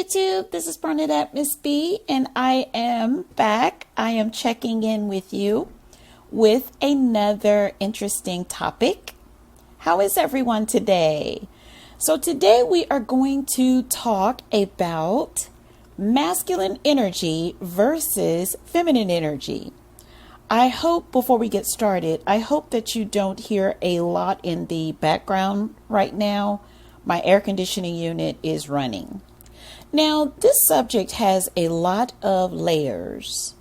YouTube, this is Bernadette Miss B, and I am back. I am checking in with you with another interesting topic. How is everyone today? So today we are going to talk about masculine energy versus feminine energy. I hope before we get started, I hope that you don't hear a lot in the background right now. My air conditioning unit is running. Now, this subject has a lot of layers,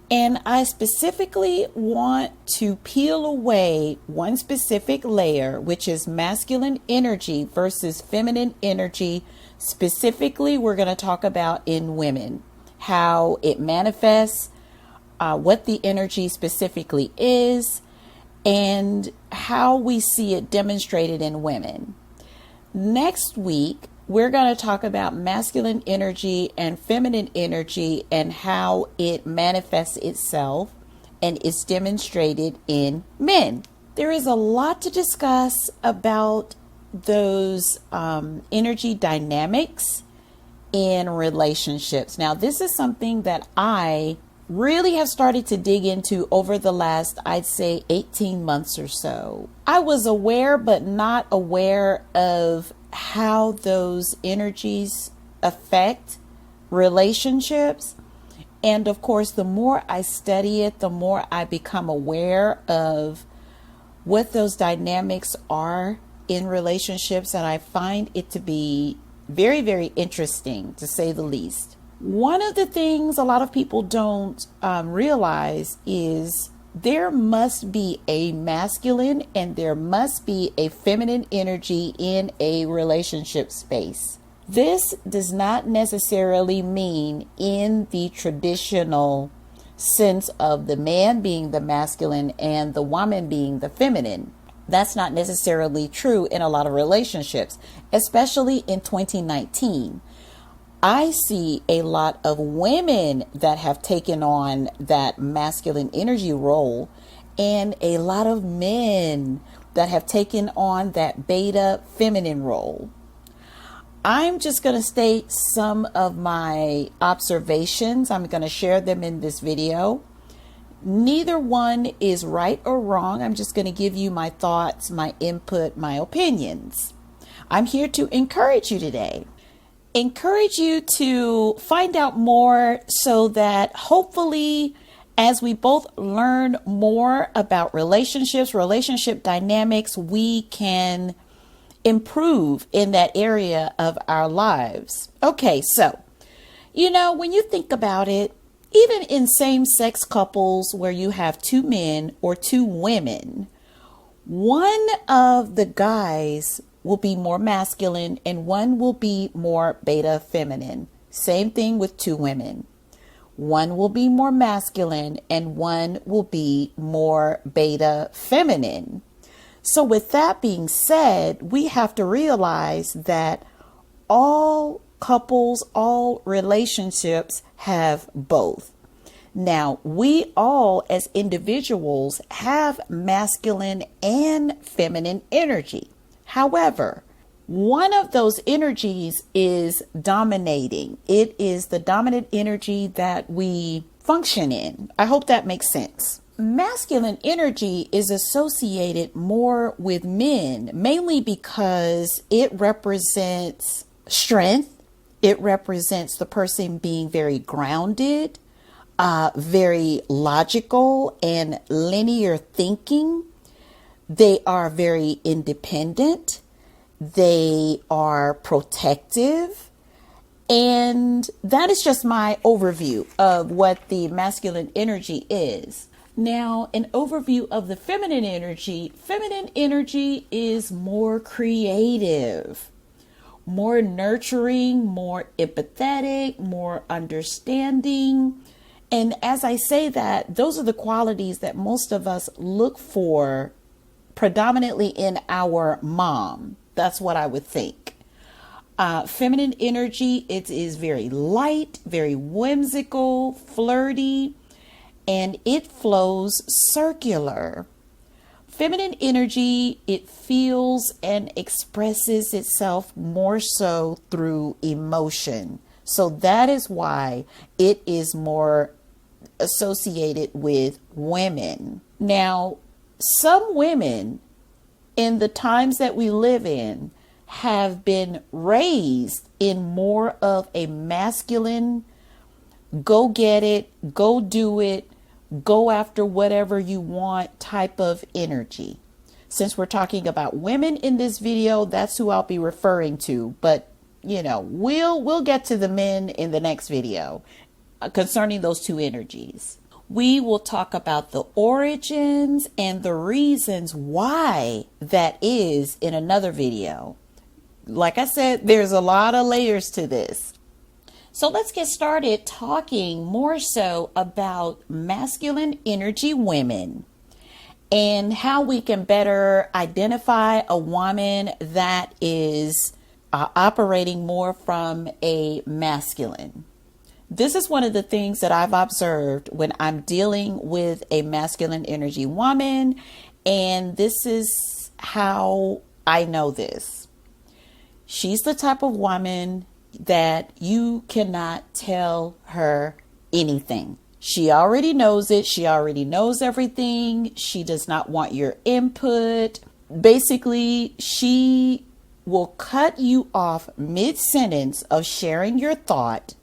and I specifically want to peel away one specific layer, which is masculine energy versus feminine energy. Specifically, we're going to talk about in women, how it manifests, what the energy specifically is, and how we see it demonstrated in women. Next week, we're going to talk about masculine energy and feminine energy and how it manifests itself and is demonstrated in men. There is a lot to discuss about those energy dynamics in relationships. Now, this is something that I really have started to dig into over the last, I'd say, 18 months or so. I was aware, but not aware of how those energies affect relationships. And of course, the more I study it, the more I become aware of what those dynamics are in relationships. And I find it to be very, very interesting, to say the least. One of the things a lot of people don't realize is there must be a masculine and there must be a feminine energy in a relationship space. This does not necessarily mean in the traditional sense of the man being the masculine and the woman being the feminine. That's not necessarily true in a lot of relationships, especially in 2019. I see a lot of women that have taken on that masculine energy role and a lot of men that have taken on that beta feminine role. I'm just going to state some of my observations. I'm going to share them in this video. Neither one is right or wrong. I'm just going to give you my thoughts, my input, my opinions. I'm here to encourage you today. Encourage you to find out more so that hopefully as we both learn more about relationships, relationship dynamics, we can improve in that area of our lives. Okay, so, when you think about it, even in same-sex couples where you have two men or two women, one of the guys will be more masculine and one will be more beta feminine. Same thing with two women. One will be more masculine and one will be more beta feminine. So with that being said, we have to realize that all couples, all relationships have both. Now, we all as individuals have masculine and feminine energy. However, one of those energies is dominating. It is the dominant energy that we function in. I hope that makes sense. Masculine energy is associated more with men, mainly because it represents strength. It represents the person being very grounded, very logical and linear thinking. They are very independent. They are protective. And that is just my overview of what the masculine energy is. Now, an overview of the feminine energy. Feminine energy is more creative, more nurturing, more empathetic, more understanding. And as I say that, those are the qualities that most of us look for predominantly in our mom. That's what I would think. Feminine energy, it is very light, very whimsical, flirty, and it flows circular. Feminine energy, it feels and expresses itself more so through emotion. So that is why it is more associated with women. Now, some women in the times that we live in have been raised in more of a masculine, go get it, go do it, go after whatever you want type of energy. Since we're talking about women in this video, that's who I'll be referring to. But, you know, we'll get to the men in the next video concerning those two energies. We will talk about the origins and the reasons why that is in another video. Like I said, there's a lot of layers to this. So let's get started talking more so about masculine energy women and how we can better identify a woman that is operating more from a masculine. This is one of the things that I've observed when I'm dealing with a masculine energy woman, and this is how I know this. She's the type of woman that you cannot tell her anything. She already knows it. She already knows everything. She does not want your input. Basically, she will cut you off mid-sentence of sharing your thought,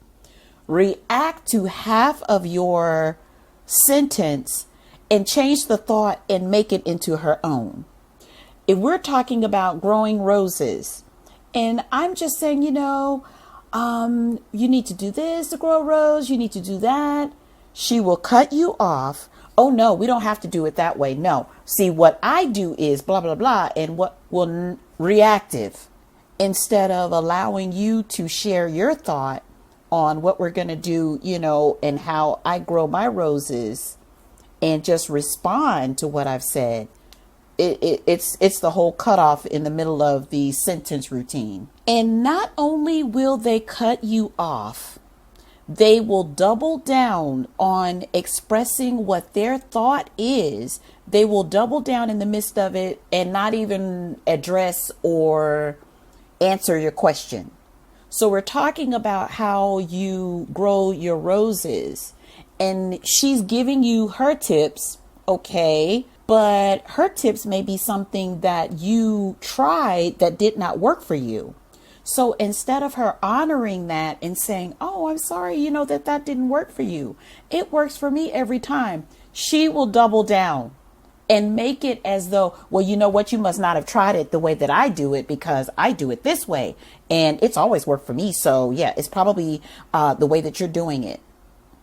react to half of your sentence, and change the thought and make it into her own. If we're talking about growing roses, and I'm just saying, you need to do this to grow a rose, you need to do that, she will cut you off. Oh no, we don't have to do it that way. No. See, what I do is blah, blah, blah, and what will reactive instead of allowing you to share your thought on what we're going to do, and how I grow my roses and just respond to what I've said. It's the whole cutoff in the middle of the sentence routine. And not only will they cut you off, they will double down on expressing what their thought is. They will double down in the midst of it and not even address or answer your question. So we're talking about how you grow your roses, and she's giving you her tips. Okay. But her tips may be something that you tried that did not work for you. So instead of her honoring that and saying, oh, I'm sorry, that didn't work for you, it works for me every time, she will double down and make it as though, well, you know what, you must not have tried it the way that I do it, because I do it this way and it's always worked for me. So yeah, it's probably the way that you're doing it.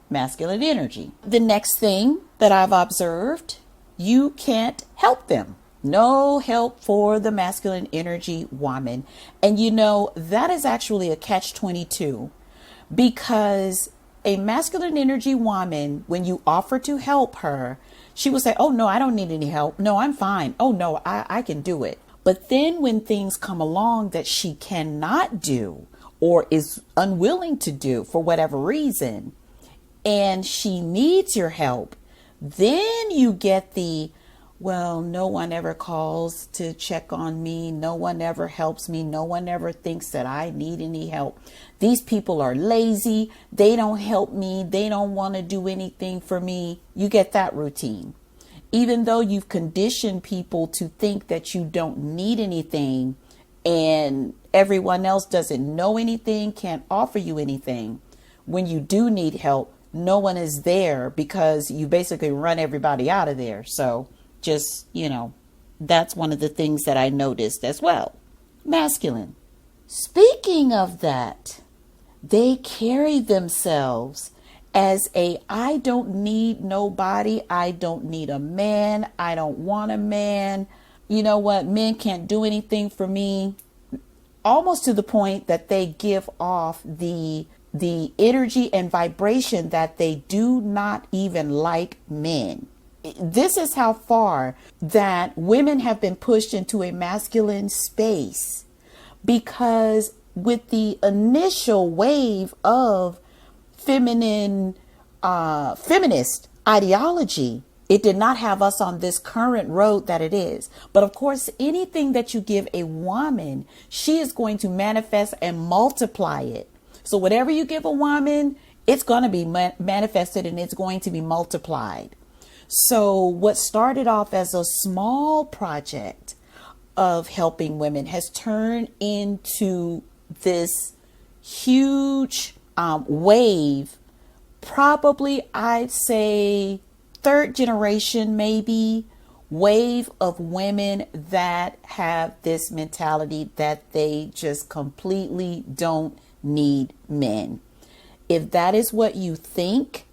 Masculine energy. The next thing that I've observed, you can't help them. No help for the masculine energy woman. And that is actually a catch-22, because a masculine energy woman, when you offer to help her, she will say, oh no, I don't need any help. No, I'm fine. Oh no, I can do it. But then when things come along that she cannot do or is unwilling to do for whatever reason, and she needs your help, then you get the, well, no one ever calls to check on me. No one ever helps me. No one ever thinks that I need any help. These people are lazy. They don't help me. They don't want to do anything for me. You get that routine. Even though you've conditioned people to think that you don't need anything and everyone else doesn't know anything, can't offer you anything. When you do need help, no one is there because you basically run everybody out of there. So just, that's one of the things that I noticed as well. Masculine. Speaking of that, they carry themselves as I don't need nobody. I don't need a man. I don't want a man. You know what? Men can't do anything for me. Almost to the point that they give off the energy and vibration that they do not even like men. This is how far that women have been pushed into a masculine space, because with the initial wave of feminist ideology, it did not have us on this current road that it is. But of course, anything that you give a woman, she is going to manifest and multiply it. So whatever you give a woman, it's going to be manifested and it's going to be multiplied. So what started off as a small project of helping women has turned into this huge wave, probably I'd say third generation, maybe, wave of women that have this mentality that they just completely don't need men. If that is what you think,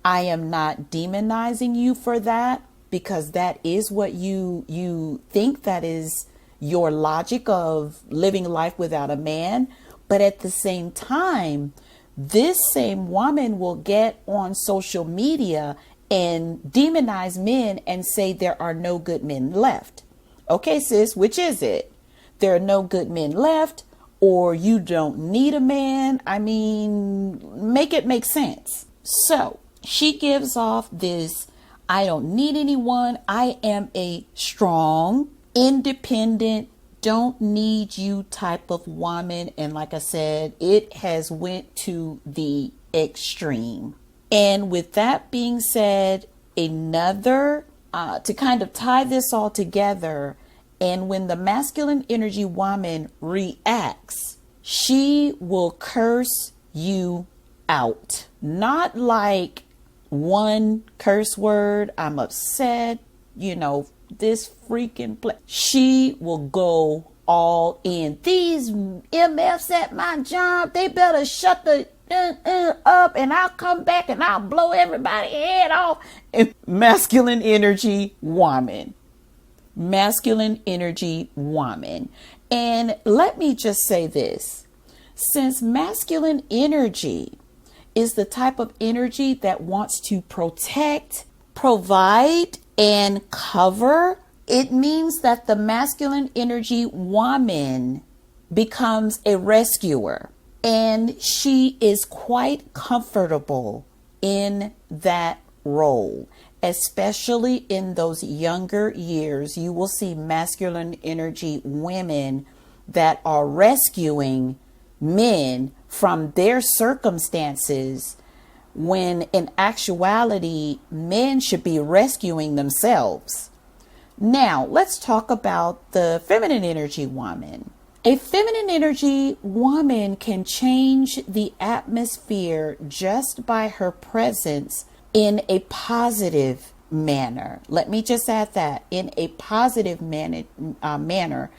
I am not demonizing you for that, because that is what you think. That is your logic of living life without a man. But at the same time, this same woman will get on social media and demonize men and say there are no good men left. Okay, sis, which is it? There are no good men left, or you don't need a man? I mean, make it make sense. So she gives off this, I don't need anyone. I am a strong, independent, don't need you type of woman. And like I said, it has went to the extreme. And with that being said, another, to kind of tie this all together, and when the masculine energy woman reacts, she will curse you out. Not like one curse word, I'm upset, this freaking she will go all in. These MFs at my job, they better shut the up, and I'll come back and I'll blow everybody's head off. And masculine energy woman. Masculine energy woman. And let me just say this. Since masculine energy is the type of energy that wants to protect, provide, and cover, it means that the masculine energy woman becomes a rescuer. And she is quite comfortable in that role, especially in those younger years. You will see masculine energy women that are rescuing men from their circumstances, when in actuality, men should be rescuing themselves. Now, let's talk about the feminine energy woman. A feminine energy woman can change the atmosphere just by her presence in a positive manner. Let me just add that, in a positive manner,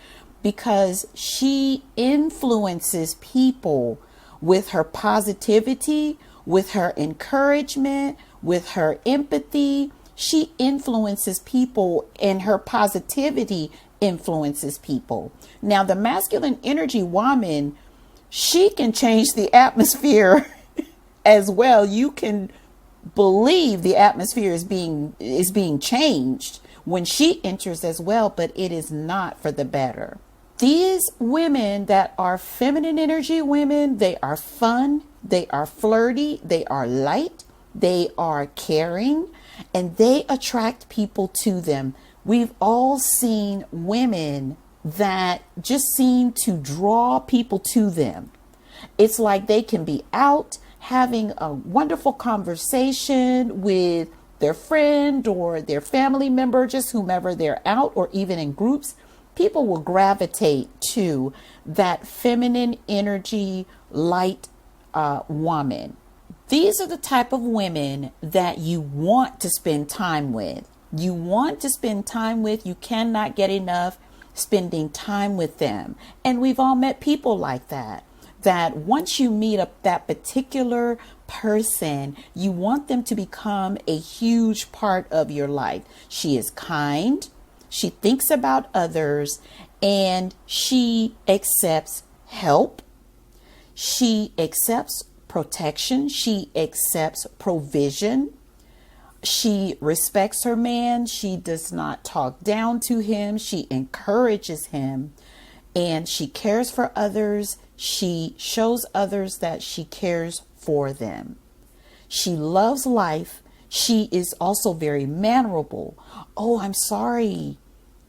because she influences people with her positivity, with her encouragement, with her empathy. She influences people, and her positivity influences people. Now, the masculine energy woman, she can change the atmosphere as well. You can believe the atmosphere is being changed when she enters as well, but it is not for the better. These women that are feminine energy women, they are fun, they are flirty, they are light, they are caring, and they attract people to them. We've all seen women that just seem to draw people to them. It's like they can be out having a wonderful conversation with their friend or their family member, just whomever they're out, or even in groups. People will gravitate to that feminine energy light woman. These are the type of women that you want to spend time with. You want to spend time with. You cannot get enough spending time with them. And we've all met people like that. That once you meet up that particular person, you want them to become a huge part of your life. She is kind. She thinks about others, and she accepts help. She accepts protection. She accepts provision. She respects her man. She does not talk down to him. She encourages him, and she cares for others. She shows others that she cares for them. She loves life. She is also very mannerable. Oh, I'm sorry.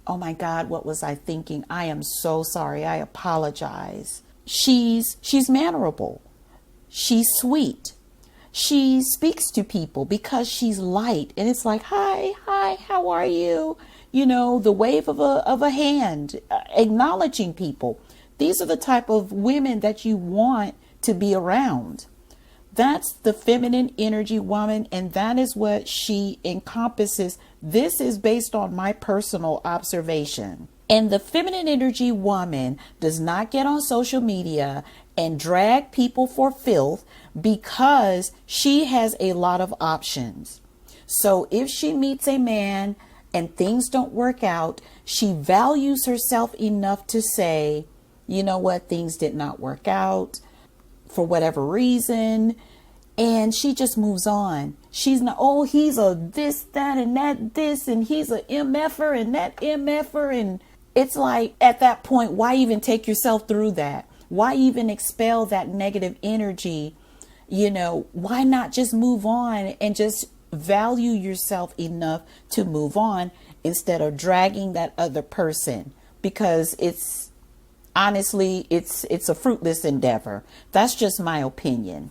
Oh my God, what was I thinking? I am so sorry. I apologize. She's mannerable. She's sweet. She speaks to people because she's light, and it's like, hi, how are you? You know, the wave of a hand, acknowledging people. These are the type of women that you want to be around. That's the feminine energy woman, and that is what she encompasses. This is based on my personal observation. And the feminine energy woman does not get on social media and drag people for filth because she has a lot of options. So if she meets a man and things don't work out, she values herself enough to say, you know what, things did not work out for whatever reason, and she just moves on. She's not, oh, he's a this, that, and that, this, and he's a MFer and that MFer. And it's like, at that point, why even take yourself through that? Why even expel that negative energy? You know, why not just move on and just value yourself enough to move on instead of dragging that other person? Because it's honestly, it's a fruitless endeavor. That's just my opinion.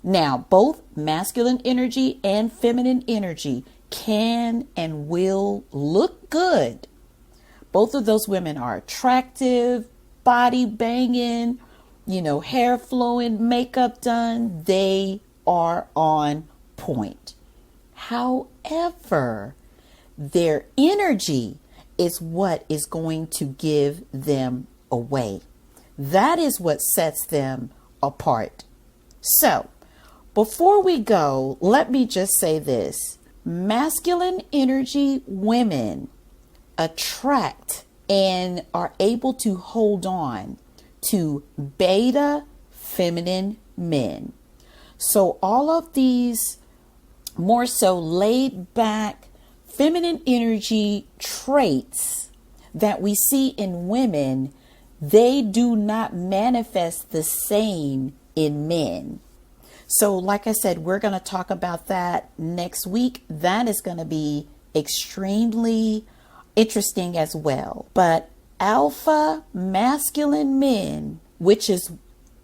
Now, both masculine energy and feminine energy can and will look good. Both of those women are attractive, body banging, you know, hair flowing, makeup done. They are on point. However, their energy is what is going to give them away. That is what sets them apart. So, before we go, let me just say this. Masculine energy women attract and are able to hold on to beta feminine men. So all of these more so laid back feminine energy traits that we see in women, they do not manifest the same in men. So like I said, we're going to talk about that next week. That is going to be extremely interesting as well. But alpha masculine men, which is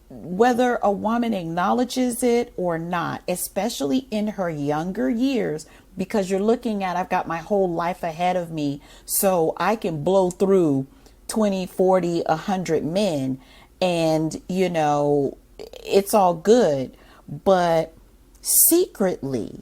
whether a woman acknowledges it or not, especially in her younger years, because you're looking at, I've got my whole life ahead of me, so I can blow through 20, 40, 100 men, and, you know, it's all good. But secretly,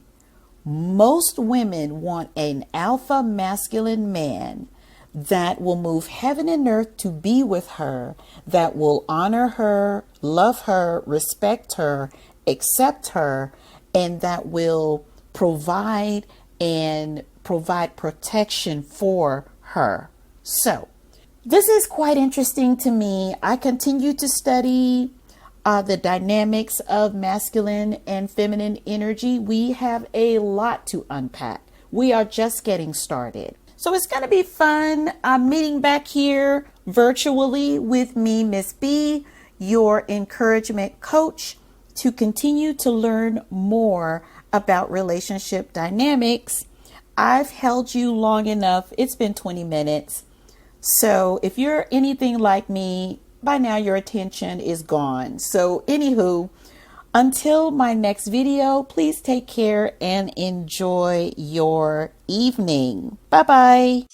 most women want an alpha masculine man that will move heaven and earth to be with her, that will honor her, love her, respect her, accept her, and that will provide protection for her. So this is quite interesting to me. I continue to study the dynamics of masculine and feminine energy. We have a lot to unpack. We are just getting started. So it's going to be fun meeting back here virtually with me, Miss B, your encouragement coach, to continue to learn more about relationship dynamics. I've held you long enough. It's been 20 minutes. So if you're anything like me, by now your attention is gone. So anywho, until my next video, please take care and enjoy your evening. Bye-bye.